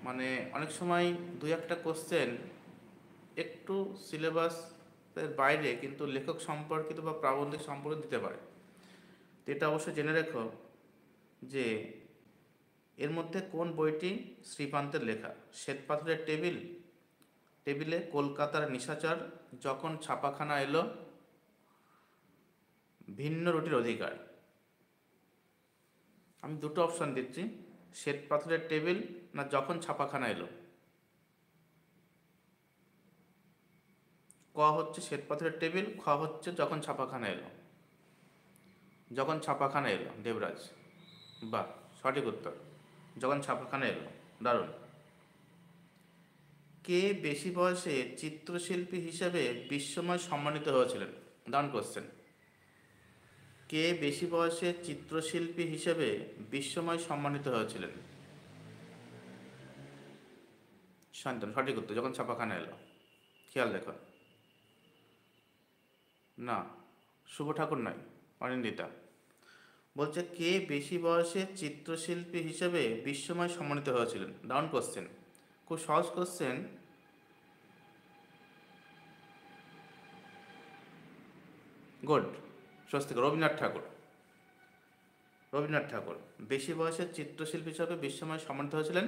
মানে অনেক সময় দুই একটা কোশ্চেন একটু সিলেবাসের বাইরে কিন্তু লেখক সম্পর্কিত বা প্রাবন্ধিক সম্পর্কে দিতে পারে। তো এটা অবশ্যই জেনে রেখো যে এর মধ্যে কোন বইটি শ্রীপান্তের লেখা। শ্বেতপাথরের টেবিলে কলকাতার নিশাচর, যখন ছাপাখানা এলো, ভিন্ন রুটির অধিকার। আমি দুটো অপশন দিচ্ছি, শ্বেতপাথরের টেবিল না যখন ছাপাখানা এলো। ক হচ্ছে শ্বেতপাথরের টেবিল, খ হচ্ছে যখন ছাপাখানা এলো। যখন ছাপাখানা এলো দেবরাজ, বাহ, সঠিক উত্তর, যখন ছাপাখানা এলো। দারুণ। কে বেশি বয়সে চিত্রশিল্পী হিসেবে বিশ্বময় সম্মানিত হয়েছিলেন? দারুণ কোশ্চেন। কে বেশি বয়সে চিত্রশিল্পী হিসেবে বিশ্বময় সম্মানিত হয়েছিলেন? শান্তন, সঠিক উত্তর, যখন ছাপাখানা এলো। খেয়াল দেখো। না, শুভ ঠাকুর নয়, অনিন্দিতা। বলছে কে বেশি বয়সে চিত্রশিল্পী হিসেবে বিশ্বময় সম্মানিত হয়েছিলেন। দারুণ কোশ্চেন, খুব সহজ কোশ্চেন। গুড, স্বস্তিক, রবীন্দ্রনাথ ঠাকুর। রবীন্দ্রনাথ ঠাকুর বেশি বয়সে চিত্রশিল্পী হিসাবে বিশ্বময় সম্মানিত হয়েছিলেন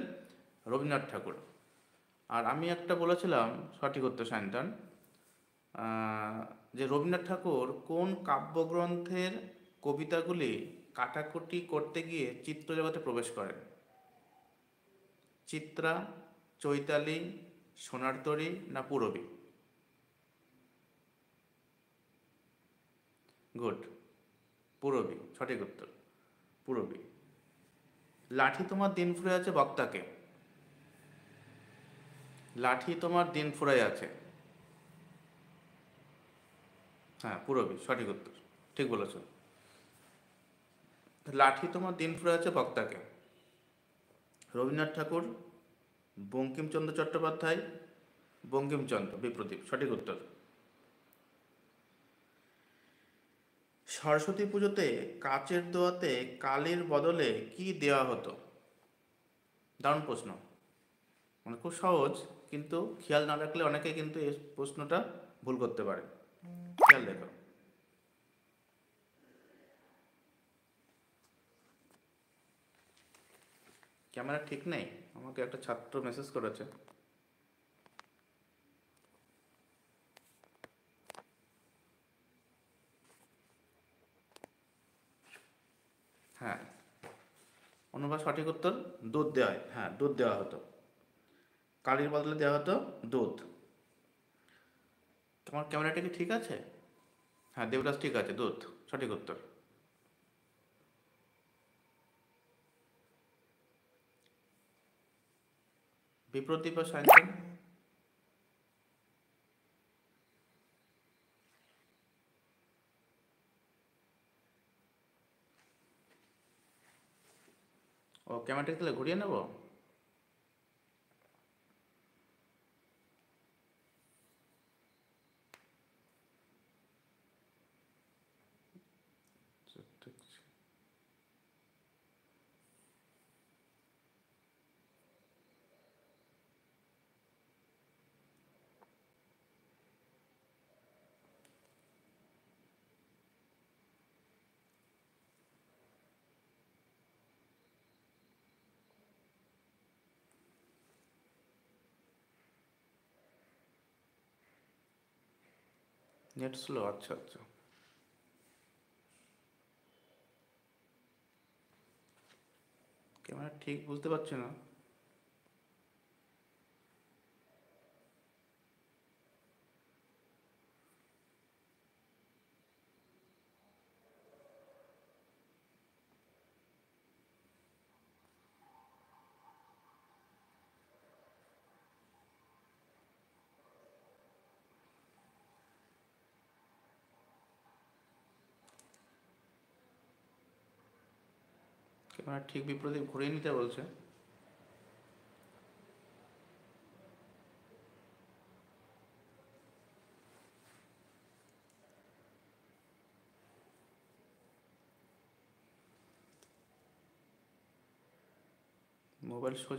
রবীন্দ্রনাথ ঠাকুর। আর আমি একটা বলেছিলাম সঠিক উত্তর সায়ন্তন, যে রবীন্দ্রনাথ ঠাকুর কোন কাব্যগ্রন্থের কবিতাগুলি কাটাকুটি করতে গিয়ে চিত্রজগতে প্রবেশ করেন? চিত্রা, চৈতালি, সোনার তরী না পূরবী? গুড, পূরবী, সঠিক উত্তর, পূরবী। লাঠি তোমার দিন ফুরে আছে বক্তাকে। লাঠি তোমার দিন ফুরাই আছে, হ্যাঁ পূরবী, সঠিক উত্তর, ঠিক বলেছ। লাঠি তোমার দিন ফুরে আছে বক্তাকে, রবীন্দ্রনাথ ঠাকুর, বঙ্কিমচন্দ্র চট্টোপাধ্যায়, বঙ্কিমচন্দ্র, বিপ্রদীপ, সঠিক উত্তর। সরস্বতী পুজোতে কাচের দোয়াতে কালির বদলে কি দেওয়া হতো? দারুণ প্রশ্ন, মানে খুব সহজ, কিন্তু খেয়াল না রাখলে অনেকে কিন্তু এই প্রশ্নটা ভুল করতে পারে। খেয়াল দেখো। ক্যামেরা ঠিক নেই, আমাকে একটা ছাত্র মেসেজ করেছে। হ্যাঁ, অনুবাদ সঠিক উত্তর, দুধ দেওয়া হয়, হ্যাঁ দুধ দেওয়া হতো, কালির বদলে দেওয়া হতো দুধ। তোমার ক্যামেরাটা কি ঠিক আছে? হ্যাঁ দেবরাজ ঠিক আছে, দুধ, সঠিক উত্তর। বিপ্রদীপ আর সায়ন্তন, ও ক্যামেরাটা তাহলে ঘুরিয়ে নেবো। নেট স্লো, আচ্ছা আচ্ছা। ক্যামেরা ঠিক বুঝতে পারছি না। ক্যামেরা ঠিক বিপ্রদীপ ঘুরিয়ে নিতে বলছে। মোবাইল সোজা